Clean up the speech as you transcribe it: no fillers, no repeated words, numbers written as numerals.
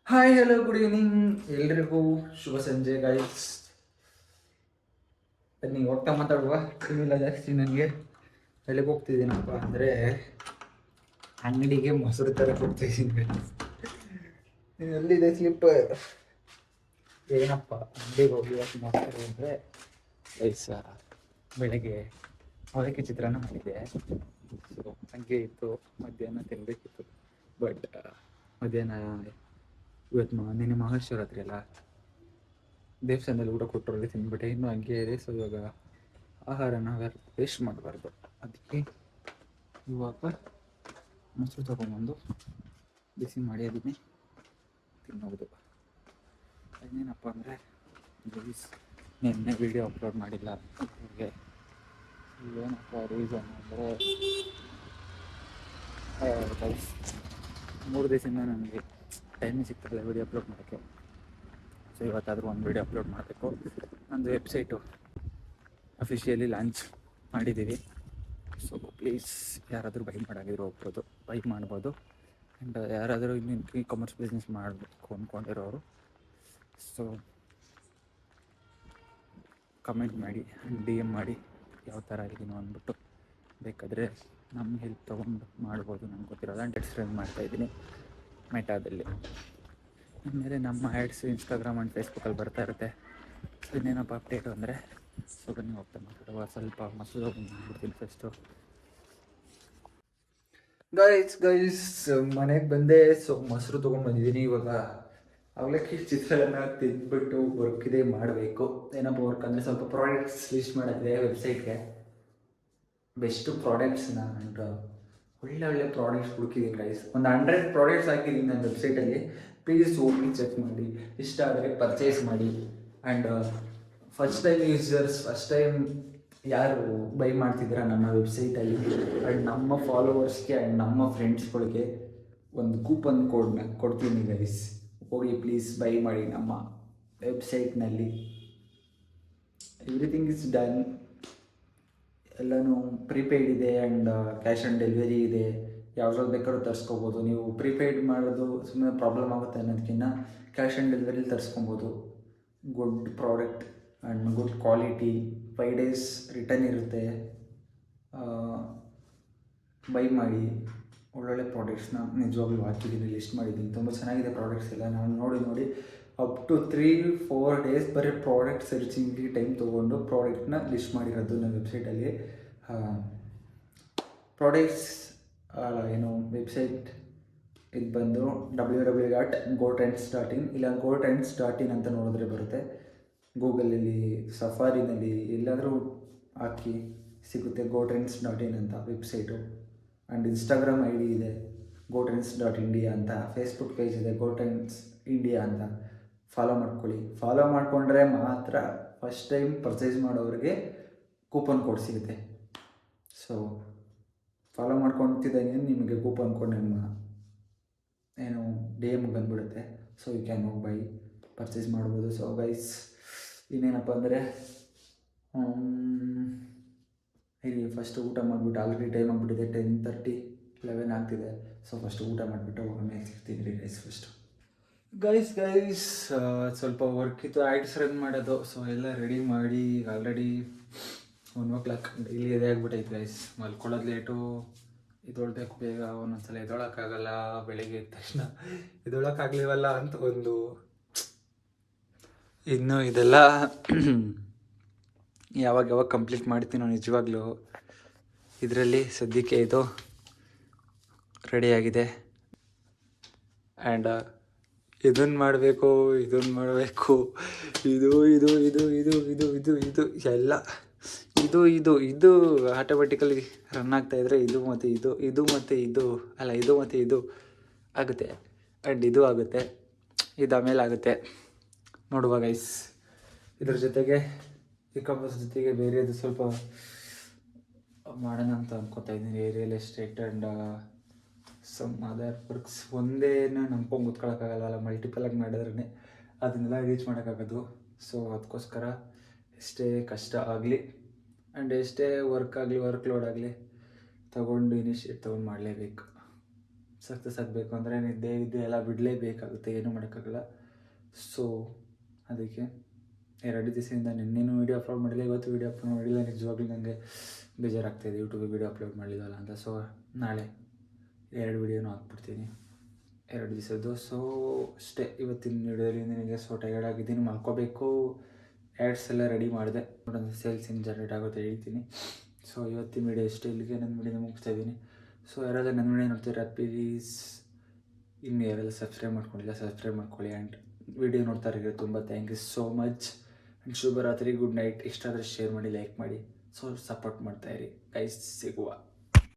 Hi hello good evening ಎಲ್ರಿಗೂ ಶುಭ ಸಂಜೆ guys. ನೀವು ಹೋಗ್ತಾ ಮಾತಾಡುವ ಏನಿಲ್ಲ ಜಾಸ್ತಿ. ನನಗೆ ಎಲ್ಲಿಗೆ ಹೋಗ್ತಿದ್ದೀನಪ್ಪ ಅಂದರೆ ಅಂಗಡಿಗೆ ಮೊಸರು ಥರ ಹೋಗ್ತಿದ್ದೀನಿ. ಎಲ್ಲಿದೆ ಸ್ಲಿಪ್? ಏನಪ್ಪ ಅಂಗಡಿಗೆ ಹೋಗಿ ಇವತ್ತು ಮೊಸರು ಅಂದರೆ ಗೈಸ್, ಬೆಳಗ್ಗೆ ಅವಲಕ್ಕಿ ಚಿತ್ರಾನ್ನ ಮಾಡಿದೆ. ಸೊ ಹಂಗೆ ಇತ್ತು, ಮಧ್ಯಾಹ್ನ ತಿನ್ನಬೇಕಿತ್ತು. ಬಟ್ ಮಧ್ಯಾಹ್ನ ಇವತ್ತು ನಿನ್ನೆ ಮಹಾಶಿವರಾತ್ರಿ ಅಲ್ಲ, ದೇವಸ್ಥಾನದಲ್ಲಿ ಊಟ ಕೊಟ್ಟರಲ್ಲಿ ತಿಂದ್ಬಿಟ್ಟೆ. ಇನ್ನೂ ಹಂಗೆ ಇದೆ. ಸೊ ಇವಾಗ ಆಹಾರನ ವೇಸ್ಟ್ ಮಾಡಬಾರ್ದು. ಅದಕ್ಕೆ ಇವಾಗ ಮೊಸರು ತೊಗೊಂಬಂದು ಬಿಸಿ ಮಾಡಿ ಅದನ್ನೇ ತಿನ್ನೋದು. ಇನ್ನೇನಪ್ಪ ಅಂದರೆ ನಿನ್ನೆ ವೀಡಿಯೋ ಅಪ್ಲೋಡ್ ಮಾಡಿಲ್ಲ. ಅವ್ರಿಗೆ ಏನಪ್ಪ ರೀಸನ್ ಅಂದರೆ 3 ದಿವಸದಿಂದ ನನಗೆ ಟೈಮೇ ಸಿಗ್ತಿರಲಿಲ್ಲ ವೀಡಿಯೋ ಅಪ್ಲೋಡ್ ಮಾಡೋಕ್ಕೆ. ಸೊ ಇವತ್ತಾದರೂ ಒಂದು ವೀಡಿಯೋ ಅಪ್ಲೋಡ್ ಮಾಡಬೇಕು. ನಂದು ವೆಬ್ಸೈಟು ಅಫಿಷಿಯಲಿ ಲಾಂಚ್ ಮಾಡಿದ್ದೀವಿ. ಸೊ ಪ್ಲೀಸ್ ಯಾರಾದರೂ ಬೈ ಮಾಡಾಗಿದ್ರು ಹೋಗ್ಬೋದು, ಬೈ ಮಾಡ್ಬೋದು. ಆ್ಯಂಡ್ ಯಾರಾದರೂ ಇನ್ನೂ ಇ ಕಾಮರ್ಸ್ ಬಿಸ್ನೆಸ್ ಮಾಡಬೇಕು ಅಂದ್ಕೊಂಡಿರೋರು ಸೊ ಕಮೆಂಟ್ ಮಾಡಿ, DM ಮಾಡಿ ಯಾವ ಥರ ಇದೀನೋ ಅಂದ್ಬಿಟ್ಟು. ಬೇಕಾದರೆ ನಮ್ಮ ಹೆಲ್ಪ್ ತೊಗೊಂಡು ಮಾಡ್ಬೋದು. ನನಗೆ ಗೊತ್ತಿರೋದು ಆ್ಯಂಡ್ ರನ್ ಮಾಡ್ತಾಯಿದ್ದೀನಿ ಮೆಟಾದಲ್ಲಿ. ಆಮೇಲೆ ನಮ್ಮ ಆ್ಯಡ್ಸ್ ಇನ್ಸ್ಟಾಗ್ರಾಮ್ ಆ್ಯಂಡ್ ಫೇಸ್ಬುಕ್ಕಲ್ಲಿ ಬರ್ತಾ ಇರುತ್ತೆ. ಸೊ ಇನ್ನೇನಪ್ಪ ಅಪ್ಡೇಟು ಅಂದರೆ, ಸೊ ಬನ್ನಿ ಹೋಗ್ತಾ ಮಾತಾಡುವ. ಸ್ವಲ್ಪ ಮೊಸರು ಮಾಡ್ಬಿಡ್ತೀನಿ ಫಸ್ಟು. ಗೈಸ್ ಮನೆಗೆ ಬಂದೆ. ಸೊ ಮೊಸರು ತೊಗೊಂಡು ಬಂದಿದ್ದೀನಿ. ಇವಾಗ ಅವಲಕ್ಕಿ ಚಿತ್ರಾನ್ನ ತಿಂದ್ಬಿಟ್ಟು ವರ್ಕ್ ಇದೆ ಮಾಡಬೇಕು. ಏನಪ್ಪ ವರ್ಕ್ ಅಂದರೆ ಸ್ವಲ್ಪ ಪ್ರಾಡಕ್ಟ್ಸ್ ಲಿಸ್ಟ್ ಮಾಡೋದಿದೆ ವೆಬ್ಸೈಟ್ಗೆ. ಬೆಸ್ಟ್ ಪ್ರಾಡಕ್ಟ್ಸ್ನ ಆ್ಯಂಡ್ ಒಳ್ಳೆ ಪ್ರಾಡಕ್ಟ್ಸ್ ಹುಡುಕಿದ್ದೀನಿ ಗೈಸ್. ಒಂದು 100 ಪ್ರಾಡಕ್ಟ್ಸ್ ಹಾಕಿದ್ದೀನಿ ನನ್ನ ವೆಬ್ಸೈಟಲ್ಲಿ. ಪ್ಲೀಸ್ ಹೋಗಿ ಚೆಕ್ ಮಾಡಿ, ಇಷ್ಟ ಆದರೆ ಪರ್ಚೇಸ್ ಮಾಡಿ. And first time users, first time ಯಾರು ಬೈ ಮಾಡ್ತಿದ್ದೀರಾ ನಮ್ಮ ವೆಬ್ಸೈಟಲ್ಲಿ, ಆ್ಯಂಡ್ ನಮ್ಮ ಫಾಲೋವರ್ಸ್ಗೆ ಆ್ಯಂಡ್ ನಮ್ಮ ಫ್ರೆಂಡ್ಸ್ಗಳಿಗೆ ಒಂದು ಕೂಪನ್ ಕೋಡ್ನ ಕೊಡ್ತೀನಿ ಗೈಸ್. ಹೋಗಿ ಪ್ಲೀಸ್ ಬೈ ಮಾಡಿ ನಮ್ಮ ವೆಬ್ಸೈಟ್ನಲ್ಲಿ. Everything is done. ಎಲ್ಲನೂ ಪ್ರೀಪೇಯ್ಡ್ ಇದೆ ಆ್ಯಂಡ್ ಕ್ಯಾಶ್ ಆನ್ ಡೆಲಿವರಿ ಇದೆ. ಯಾವ್ದ್ರಲ್ಲಿ ಬೇಕಾದ್ರೂ ತರಿಸ್ಕೋಬೋದು. ನೀವು ಪ್ರೀಪೇಯ್ಡ್ ಮಾಡೋದು ಸುಮ್ಮನೆ ಪ್ರಾಬ್ಲಮ್ ಆಗುತ್ತೆ ಅನ್ನೋದಕ್ಕಿಂತ ಕ್ಯಾಶ್ ಆನ್ ಡೆಲಿವರಿಲಿ ತರಿಸ್ಕೊಬೋದು. Good product and good quality. 5 days return ಇರುತ್ತೆ. ಬೈ ಮಾಡಿ. ಒಳ್ಳೊಳ್ಳೆ ಪ್ರಾಡಕ್ಟ್ಸ್ನ ನಿಜವಾಗ್ಲೂ ಹಾಕಿದ್ದೀನಿ, ಲಿಸ್ಟ್ ಮಾಡಿದ್ದೀನಿ. ತುಂಬ ಚೆನ್ನಾಗಿದೆ ಪ್ರಾಡಕ್ಟ್ಸ್ ಎಲ್ಲ. ನಾನು ನೋಡಿ ಅಪ್ ಟು 3-4 days ಬರೀ ಪ್ರಾಡಕ್ಟ್ ಸರ್ಚಿಂಗಿಗೆ ಟೈಮ್ ತೊಗೊಂಡು ಪ್ರಾಡಕ್ಟ್ನ ಲಿಸ್ಟ್ ಮಾಡಿರೋದು ನನ್ನ ವೆಬ್ಸೈಟಲ್ಲಿ. ಪ್ರಾಡಕ್ಟ್ಸ್ ಏನು ವೆಬ್ಸೈಟ್ ಇದು ಬಂದು www.gotrends.in ಇಲ್ಲ gotrends.in ಅಂತ ನೋಡಿದ್ರೆ ಬರುತ್ತೆ. ಗೂಗಲಲ್ಲಿ, ಸಫಾರಿನಲ್ಲಿ ಎಲ್ಲಾದರೂ ಹಾಕಿ ಸಿಗುತ್ತೆ gotrends.in ಅಂತ ವೆಬ್ಸೈಟು. ಆ್ಯಂಡ್ ಇನ್ಸ್ಟಾಗ್ರಾಮ್ ID ಇದೆ gotrends.india ಅಂತ. ಫೇಸ್ಬುಕ್ ಪೇಜ್ ಇದೆ gotrends India ಅಂತ. ಫಾಲೋ ಮಾಡ್ಕೊಳ್ಳಿ. ಫಾಲೋ ಮಾಡಿಕೊಂಡ್ರೆ ಮಾತ್ರ ಫಸ್ಟ್ ಟೈಮ್ ಪರ್ಚೇಸ್ ಮಾಡೋರಿಗೆ ಕೂಪನ್ ಕೋಡ್ ಸಿಗುತ್ತೆ. ಸೊ ಫಾಲೋ ಮಾಡ್ಕೊತಿದ್ದಂಗೆ ನಿಮಗೆ ಕೂಪನ್ ಕೋಡ್ ನಿಮ್ಮ ಏನು DM ಬಂದುಬಿಡುತ್ತೆ. ಸೊ ಯು ಕ್ಯಾನ್ ಹೋಗಿ ಬೈ ಪರ್ಚೇಸ್ ಮಾಡ್ಬೋದು. ಸೊ ಗೈಸ್ ಇನ್ನೇನಪ್ಪ ಅಂದರೆ ಇಲ್ಲಿ ಫಸ್ಟ್ ಊಟ ಮಾಡಿಬಿಟ್ಟು, ಆಲ್ರೆಡಿ ಟೈಮ್ ಆಗಿಬಿಟ್ಟಿದೆ 10:30-11 ಆಗ್ತಿದೆ. ಸೊ ಫಸ್ಟ್ ಊಟ ಮಾಡಿಬಿಟ್ಟು ಆಮೇಲೆ ಸಿಗ್ತೀನಿ ರೀ ಗೈಸ್. ಫಸ್ಟು ಗೈಸ್ ಸ್ವಲ್ಪ ವರ್ಕ್ ಇತ್ತು, ಆ್ಯಡ್ಸ್ ರನ್ ಮಾಡೋದು. ಸೊ ಎಲ್ಲ ರೆಡಿ ಮಾಡಿ ಆಲ್ರೆಡಿ 1 o'clock ಡೈಲಿ ಎದೆ ಆಗ್ಬಿಟ್ಟೈತೆ ಗೈಸ್. ಮಲ್ಕೊಳ್ಳೋದು ಲೇಟು, ಎದ್ದೊಳ್ಬೇಕು ಬೇಗ. ಒಂದೊಂದ್ಸಲ ಎದ್ದೊಳಕ್ಕಾಗಲ್ಲ. ಬೆಳಿಗ್ಗೆ ಎದ್ದ ತಕ್ಷಣ ಎದ್ದೊಳಕ್ಕಾಗಲಿವಲ್ಲ ಅಂತ ಒಂದು ಇನ್ನು ಇದೆಲ್ಲ ಯಾವಾಗ ಕಂಪ್ಲೀಟ್ ಮಾಡ್ತೀನೋ ನಿಜವಾಗ್ಲೂ. ಇದರಲ್ಲಿ ಸದ್ಯಕ್ಕೆ ಇದು ರೆಡಿಯಾಗಿದೆ. ಆ್ಯಂಡ್ ಇದನ್ನು ಮಾಡಬೇಕು, ಇದು ಇದು ಇದು ಇದು ಇದು ಇದು ಇದು ಇದು ಎಲ್ಲ ಇದು ಆಟೋಮೆಟಿಕಲಿ ರನ್ ಆಗ್ತಾಯಿದ್ರೆ ಇದು ಮತ್ತು ಇದು ಅಲ್ಲ, ಇದು ಮತ್ತು ಇದು ಆಗುತ್ತೆ. ಆ್ಯಂಡ್ ಇದು ಆಗುತ್ತೆ, ಇದು ಆಮೇಲೆ ಆಗುತ್ತೆ. ನೋಡುವ ಗೈಸ್. ಇದ್ರ ಜೊತೆಗೆ ಕಾಮರ್ಸ್ ಜೊತೆಗೆ ಬೇರೆದು ಸ್ವಲ್ಪ ಮಾಡೋಣ ಅಂತ ಅನ್ಕೋತಾ ಇದ್ದೀನಿ. Real estate and some other works. ಒಂದೇನ ನಂಬ್ಕೊಂಡು ಕೂತ್ಕೊಳ್ಳೋಕ್ಕಾಗಲ್ಲ, ಮಲ್ಟಿಪಲಾಗಿ ಮಾಡಿದ್ರೇ ಅದನ್ನೆಲ್ಲ ರೀಚ್ ಮಾಡೋಕ್ಕಾಗೋದು. ಸೊ ಅದಕ್ಕೋಸ್ಕರ ಎಷ್ಟೇ ಕಷ್ಟ ಆಗಲಿ ಆ್ಯಂಡ್ ಎಷ್ಟೇ ವರ್ಕ್ ಆಗಲಿ, ವರ್ಕ್ ಲೋಡ್ ಆಗಲಿ, ಇನಿಷಿಯೇಟ್ ತೊಗೊಂಡು ಮಾಡಲೇಬೇಕು. ಸಕ್ಸಸ್ ಆಗಬೇಕು ಅಂದರೆ ನಿದ್ದೆ ಎಲ್ಲ ಬಿಡಲೇಬೇಕಾಗುತ್ತೆ, ಏನೂ ಮಾಡೋಕ್ಕಾಗಲ್ಲ. ಸೊ ಅದಕ್ಕೆ 2 ದಿವಸದಿಂದ ನಿನ್ನೇನು ವೀಡಿಯೋ ಅಪ್ಲೋಡ್ ಮಾಡಿಲ್ಲ, ಇವತ್ತು ವೀಡಿಯೋ ಅಪ್ಲೋಡ್ ಮಾಡಿಲ್ಲ. ನಿಜವಾಗ್ಲೂ ನನಗೆ ಬೇಜಾರಾಗ್ತಾಯಿದೆ ಯೂಟ್ಯೂಬಿಗೆ ವೀಡಿಯೋ ಅಪ್ಲೋಡ್ ಮಾಡಿಲ್ಲವಲ್ಲ ಅಂತ. ಸೊ ನಾಳೆ 2 ವೀಡಿಯೋನೂ ಹಾಕ್ಬಿಡ್ತೀನಿ 2 ದಿವಸದ್ದು. ಸೊ ಅಷ್ಟೇ ಇವತ್ತಿನ ವೀಡಿಯೋದಲ್ಲಿ ನನಗೆ ಸೊ ಟಯರ್ಡ್ ಆಗಿದ್ದೀನಿ, ಮಲ್ಕೋಬೇಕು. ಆ್ಯಡ್ಸ್ ಎಲ್ಲ ರೆಡಿ ಮಾಡಿದೆ, ನೋಡೋಣ ಸೇಲ್ಸ್ ಹೆಂಗೆ ಜನ್ರೇಟ್ ಆಗುತ್ತೆ ಹೇಳ್ತೀನಿ. ಸೊ ಇವತ್ತಿನ ವೀಡಿಯೋ ಇಷ್ಟೇ, ಇಲ್ಲಿಗೆ ನನ್ನ ವೀಡಿಯೋನ ಮುಗಿಸ್ತಾ ಇದ್ದೀನಿ. ಸೊ ಯಾರಾದರೂ ನನ್ನ ವೀಡಿಯೋ ನೋಡ್ತೀರಾ ಪ್ಲೀಸ್ ಇನ್ನು ಯಾರೆಲ್ಲ ಸಬ್ಸ್ಕ್ರೈಬ್ ಮಾಡ್ಕೊಂಡಿಲ್ಲ ಸಬ್ಸ್ಕ್ರೈಬ್ ಮಾಡ್ಕೊಳ್ಳಿ. ಆ್ಯಂಡ್ ವೀಡಿಯೋ ನೋಡ್ತಾ ಇರೋರಿಗೆ ತುಂಬ thank you so much. And ಶುಭರಾತ್ರಿ, ಗುಡ್ ನೈಟ್. ಇಷ್ಟ ಆದರೆ ಶೇರ್ ಮಾಡಿ, ಲೈಕ್ ಮಾಡಿ. ಸೊ ಸಪೋರ್ಟ್ ಮಾಡ್ತಾಯಿರಿ ಗೈಸ್. ಸಿಗುವ.